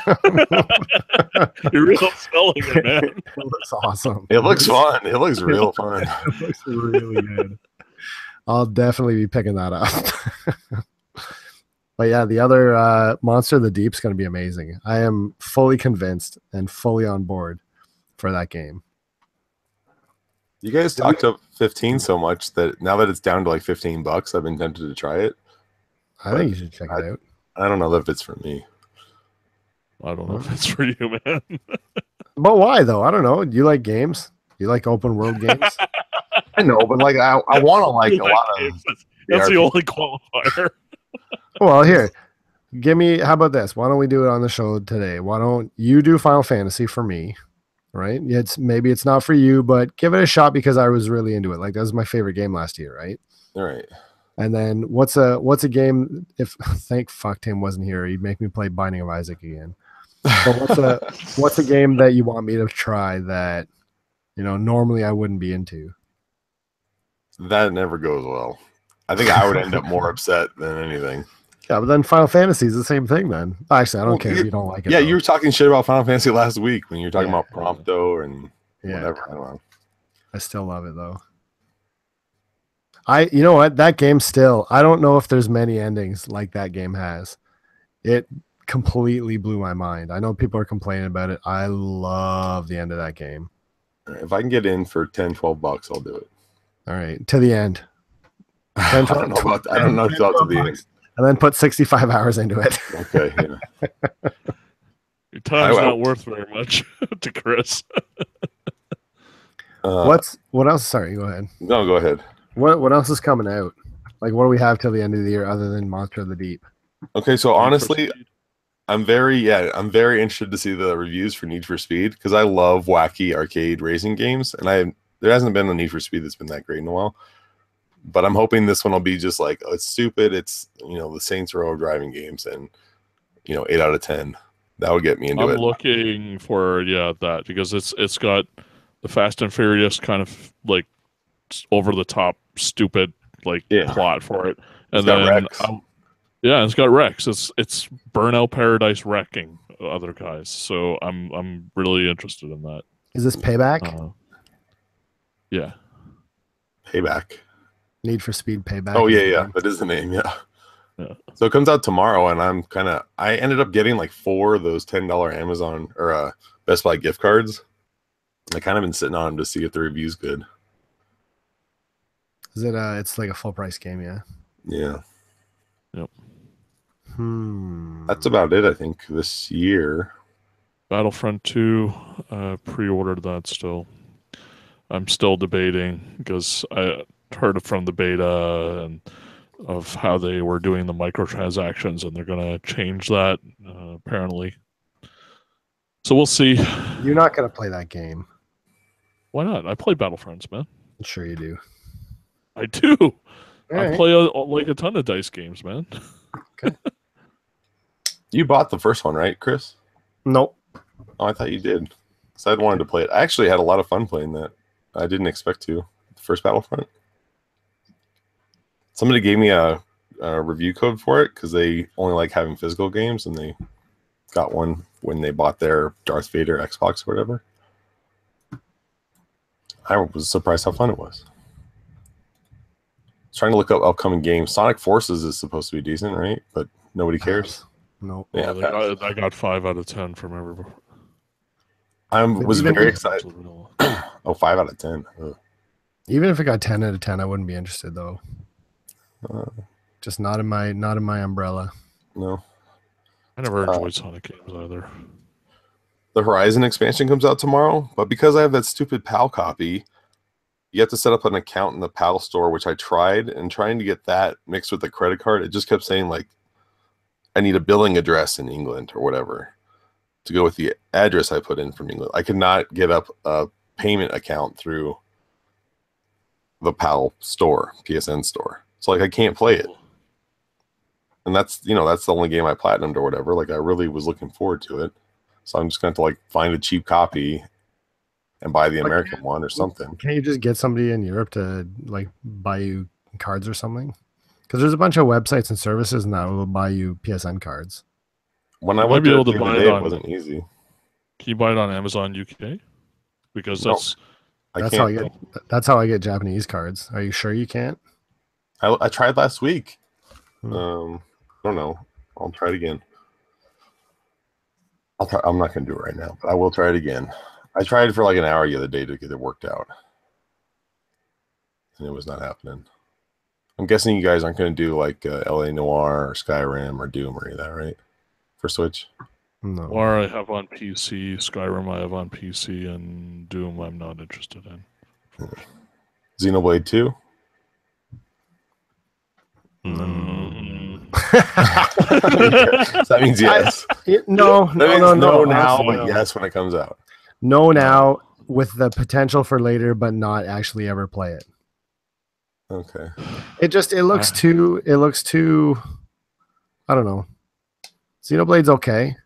You're real selling it, man. It looks awesome. It looks fun. It looks real fun. It looks really good. I'll definitely be picking that up. But yeah, the other Monster of the Deep is going to be amazing. I am fully convinced and fully on board for that game. You guys talked up 15 so much that now that it's down to like $15, I've been tempted to try it. I think you should check it out. I don't know if it's for me. I don't know if it's for you, man. But why though? I don't know. Do you like games? You like open world games? I know, but like I want to like a lot of. That's the only qualifier. Well, here, how about this? Why don't we do it on the show today? Why don't you do Final Fantasy for me? Right? Maybe it's not for you, but give it a shot because I was really into it. Like that was my favorite game last year, right? All right. And then what's a game? If thank fuck Tim wasn't here, he'd make me play Binding of Isaac again. But what's a game that you want me to try that normally I wouldn't be into? That never goes well. I think I would end up more upset than anything. Yeah, but then Final Fantasy is the same thing. Then actually, I don't Well, care if you don't like it. Yeah, though. you were talking shit about Final Fantasy last week when you were talking Yeah. about Prompto and Yeah. whatever. I don't know. I still love it though. You know what? That game still, I don't know if there's many endings like that game has. It completely blew my mind. I know people are complaining about it. I love the end of that game. If I can get in for $10-12, I'll do it. All right, to the end. I don't know about I don't know if it's to the end. And then put 65 hours into it. Okay, yeah. Your time's I- not worth very much to Chris. What else? Sorry, go ahead. No, go ahead. What else is coming out? Like, what do we have till the end of the year other than Monster of the Deep? Okay, so honestly, I'm very interested to see the reviews for Need for Speed because I love wacky arcade racing games, and there hasn't been a Need for Speed that's been that great in a while. But I'm hoping this one will be just like, oh, it's stupid. It's the Saints Row driving games, and 8 out of 10. That would get me into I'm it. looking for that because it's got the Fast and Furious kind of like over the top stupid like Yeah. plot for it, It's and got then Rex. it's got Rex. It's Burnout Paradise wrecking other guys, so I'm really interested in that. Is this Payback? Yeah. Payback. Need for Speed Payback. Oh is yeah, the yeah. name. That is the name. Yeah. Yeah. So it comes out tomorrow, and I ended up getting like 4 of those $10 Amazon or Best Buy gift cards. I kind of been sitting on them to see if the review's good. Is it? It's like a full price game, yeah. Yeah. Yep. That's about it, I think, this year. Battlefront 2, pre-ordered that still. I'm still debating because I heard from the beta and of how they were doing the microtransactions, and they're going to change that apparently. So we'll see. You're not gonna play that game. Why not? I play Battlefronts, man. I'm sure you do. I do. All I right. play like a ton of dice games, man. You bought the first one, right, Chris? Nope. Oh, I thought you did. So I wanted to play it. I actually had a lot of fun playing that. I didn't expect to. The first Battlefront. Somebody gave me a review code for it because they only like having physical games, and they got one when they bought their Darth Vader Xbox or whatever. I was surprised how fun it was. I was trying to look up upcoming games. Sonic Forces is supposed to be decent, right? But nobody cares. Nope. Yeah, I got 5 out of 10 from everybody. I was Even- very excited. Oh, 5 out of 10. Ugh. Even if it got 10 out of 10, I wouldn't be interested though. Just not in my umbrella. No. I never enjoyed Sonic games either. The Horizon expansion comes out tomorrow, but because I have that stupid PAL copy, you have to set up an account in the PAL store, which I tried, and trying to get that mixed with the credit card, it just kept saying like I need a billing address in England or whatever to go with the address I put in from England. I could not get up a payment account through the PAL store, PSN store. So like I can't play it. And that's the only game I platinumed or whatever. Like I really was looking forward to it. So I'm just going to like find a cheap copy and buy the American one or something. Can't you just get somebody in Europe to like buy you cards or something? Because there's a bunch of websites and services now that will buy you PSN cards. When I You might went be to able to the buy other it day, on- it wasn't easy. Can you buy it on Amazon UK? Because No. that's That's how I get Japanese cards. Are you sure you can't? I tried last week. Hmm. I don't know. I'll try it again. I'm not going to do it right now, but I will try it again. I tried for like an hour the other day to get it worked out, and it was not happening. I'm guessing you guys aren't going to do like LA Noire or Skyrim or Doom or any of that, right? For Switch? No. Or I have on PC, Skyrim I have on PC, and Doom I'm not interested in. Xenoblade 2? Mm. So that means yes. No, That means no, now, honestly, but no. yes when it comes out. No now with the potential for later, but not actually ever play it. Okay. It looks too I don't know. Xenoblade's okay.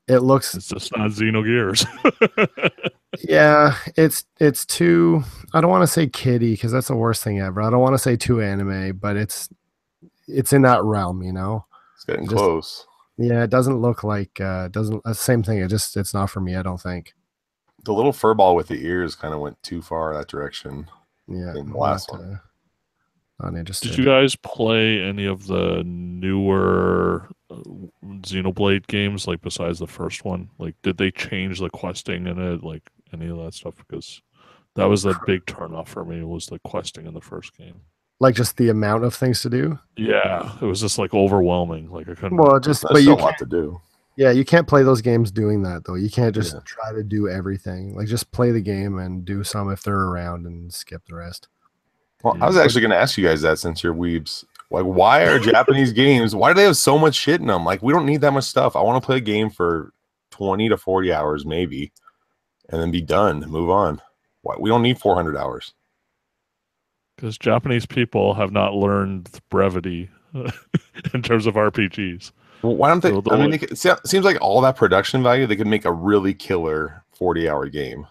It looks It's just not Xenogears. yeah, it's too I don't want to say kiddie because that's the worst thing ever. I don't want to say too anime, but it's in that realm, you know. It's getting Just- close. Yeah, it doesn't look like same thing. It's not for me, I don't think. The little fur ball with the ears kind of went too far that direction. Yeah. In the last one. Not interested. Did you guys play any of the newer Xenoblade games, like besides the first one? Like, did they change the questing in it, like any of that stuff? Because that was a big turnoff for me. Was the questing in the first game? Like just the amount of things to do? Yeah, it was just like overwhelming. Like I couldn't. Well, just That's but still you a lot can't, to do. yeah, you can't play those games doing that though. You can't just Yeah. try to do everything. Like just play the game and do some if they're around and skip the rest. Well, I was actually going to ask you guys that since you're weebs. Like, why are Japanese games, why do they have so much shit in them? Like, we don't need that much stuff. I want to play a game for 20 to 40 hours maybe and then be done, move on. Why? We don't need 400 hours. Because Japanese people have not learned brevity in terms of RPGs. Well, why don't they? So I mean, it seems like all that production value, they could make a really killer 40-hour game.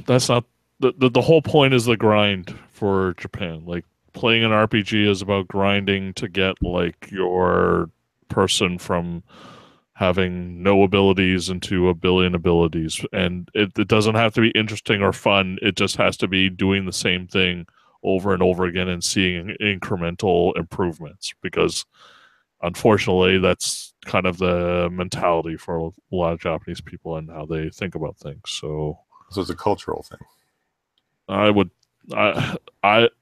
that's not the whole point is the grind for Japan. Like playing an RPG is about grinding to get like your person from having no abilities into a billion abilities. And it doesn't have to be interesting or fun. It just has to be doing the same thing over and over again and seeing incremental improvements, because unfortunately that's kind of the mentality for a lot of Japanese people and how they think about things. So it's a cultural thing. I would, I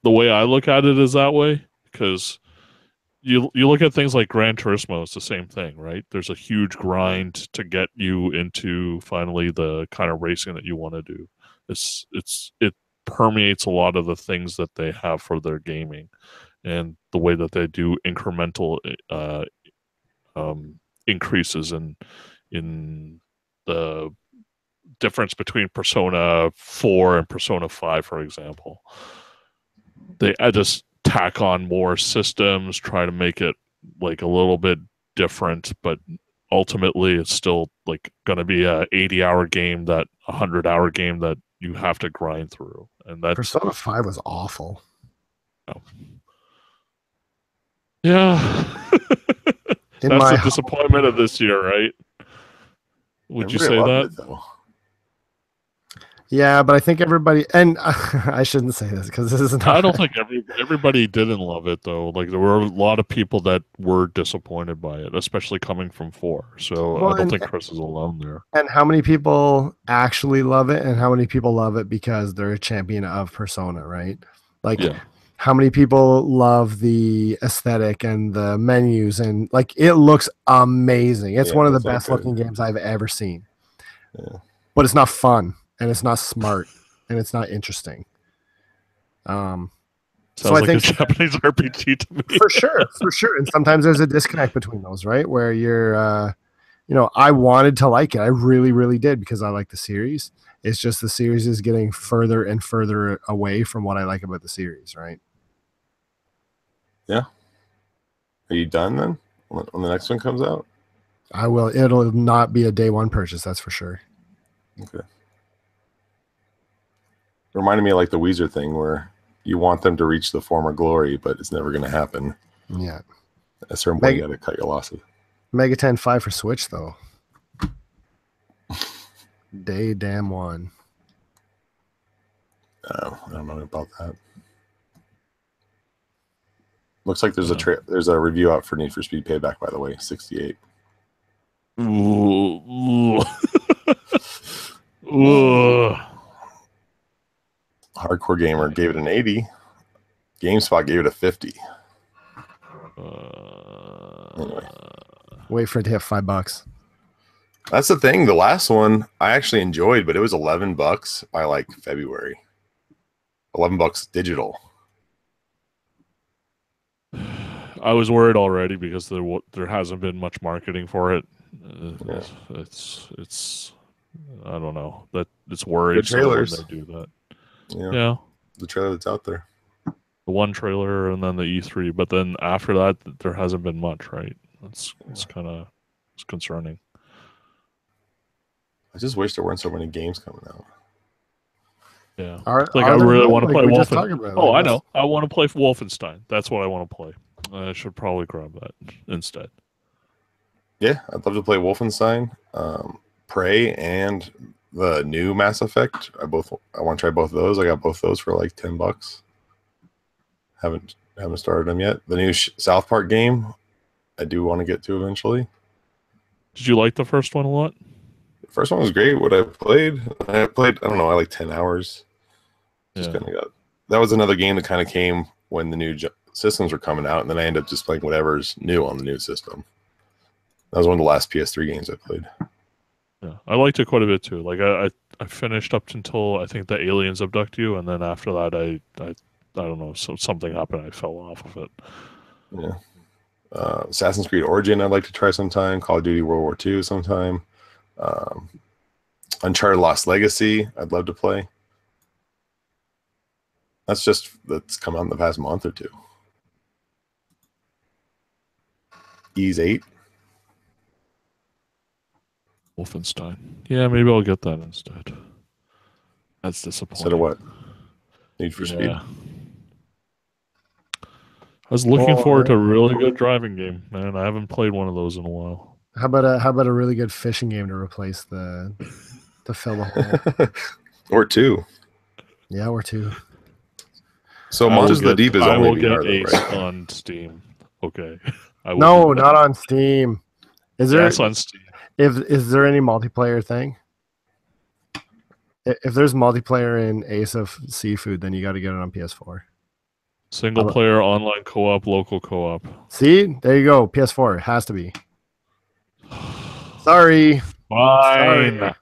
the way I look at it is that way, because you look at things like Gran Turismo, it's the same thing, right? There's a huge grind to get you into finally the kind of racing that you want to do. It permeates a lot of the things that they have for their gaming, and the way that they do incremental increases in the difference between Persona 4 and Persona 5, for example. I just tack on more systems, try to make it like a little bit different, but ultimately it's still like going to be a 80-hour game, that 100-hour game that you have to grind through. And that's Persona 5 was awful. Oh. Yeah. That's the disappointment of this year, right? Would you say that? Yeah, but I think everybody, and I shouldn't say this because this is not. I don't think everybody didn't love it though. Like there were a lot of people that were disappointed by it, especially coming from 4. So well, I don't think Chris is alone there. And how many people actually love it, and how many people love it because they're a champion of Persona, right? Like, how many people love the aesthetic and the menus, and like it looks amazing. It's one of the best looking games I've ever seen. Yeah. But it's not fun. And it's not smart, and it's not interesting. Sounds so like a Japanese RPG to me. For sure. And sometimes there's a disconnect between those, right? Where you're, I wanted to like it. I really, really did, because I like the series. It's just the series is getting further and further away from what I like about the series, right? Yeah. Are you done then? When the next one comes out? I will. It'll not be a day one purchase, that's for sure. Okay. Reminded me of like the Weezer thing where you want them to reach the former glory, but it's never going to happen. Yeah. At a certain point, you got to cut your losses. Mega 10 5 for Switch, though. Day damn one. I don't know about that. Looks like there's a review out for Need for Speed Payback, by the way, 68. Ooh. Ooh. Hardcore Gamer gave it an 80. GameSpot gave it a 50. Anyway. Wait for it to hit $5. That's the thing. The last one I actually enjoyed, but it was $11 by like February. $11 digital. I was worried already because there hasn't been much marketing for it. It's I don't know, that it's worrisome when they do that. Yeah, the trailer that's out there, the one trailer, and then the E3, but then after that there hasn't been much, right? It's concerning. I just wish there weren't so many games coming out. Yeah, I really want to play Wolfenstein. Oh, I know, I want to play Wolfenstein. That's what I want to play. I should probably grab that instead. Yeah, I'd love to play Wolfenstein, Prey, and the new Mass Effect. I want to try both of those. I got both those for like $10. Haven't started them yet. The new South Park game, I do want to get to eventually. Did you like the first one a lot? The first one was great. What I played, I don't know, I like 10 hours. Just kind of got. That was another game that kind of came when the new systems were coming out, and then I ended up just playing whatever's new on the new system. That was one of the last PS3 games I played. Yeah, I liked it quite a bit too. Like I finished up until I think the aliens abduct you, and then after that I don't know, something happened. I fell off of it. Yeah. Assassin's Creed Origin I'd like to try sometime. Call of Duty World War II sometime. Uncharted Lost Legacy I'd love to play. That's come out in the past month or two. Ys 8. Wolfenstein. Yeah, maybe I'll get that instead. That's disappointing. Instead of what? Need for Speed. Yeah. I was looking Well, forward to a really good driving game, man. I haven't played one of those in a while. How about a really good fishing game to replace to fill the hole? Or 2. Yeah, or 2. So I will Monsters of the get- Deep is I only will get VR, though, Ace right? on Steam. Okay. I will No, do not on Steam. Is that. there Yes, on Steam. is there any multiplayer thing? If there's multiplayer in Ace of Seafood, then you got to get it on PS4. Single player, online co-op, local co-op. See, there you go. PS4 it has to be. Sorry. Fine. Sorry.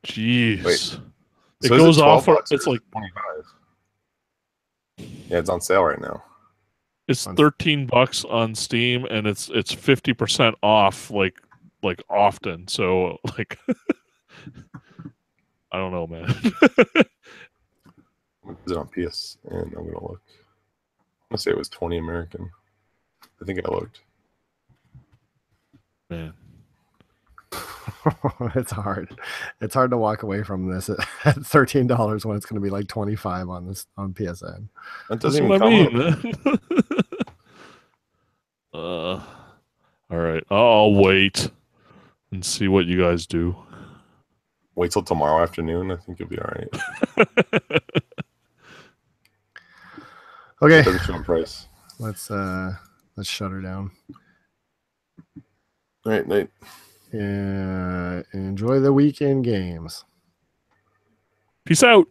Jeez. Wait. It So is goes off. 12 bucks or It's is it like 25. Yeah, it's on sale right now. it's $13 on Steam, and it's 50% off. Like often. So like, I don't know, man. Is it on PS? And I'm gonna look. I'm gonna say it was 20 American. I think I looked. Man. It's hard. It's hard to walk away from this at $13 when it's going to be like 25 on PSN. That That's doesn't what I even mean, come up. man. All right. I'll wait and see what you guys do. Wait till tomorrow afternoon. I think you'll be all right. Okay, It doesn't show a price. let's shut her down. All right, Nate. Enjoy the weekend games. Peace out.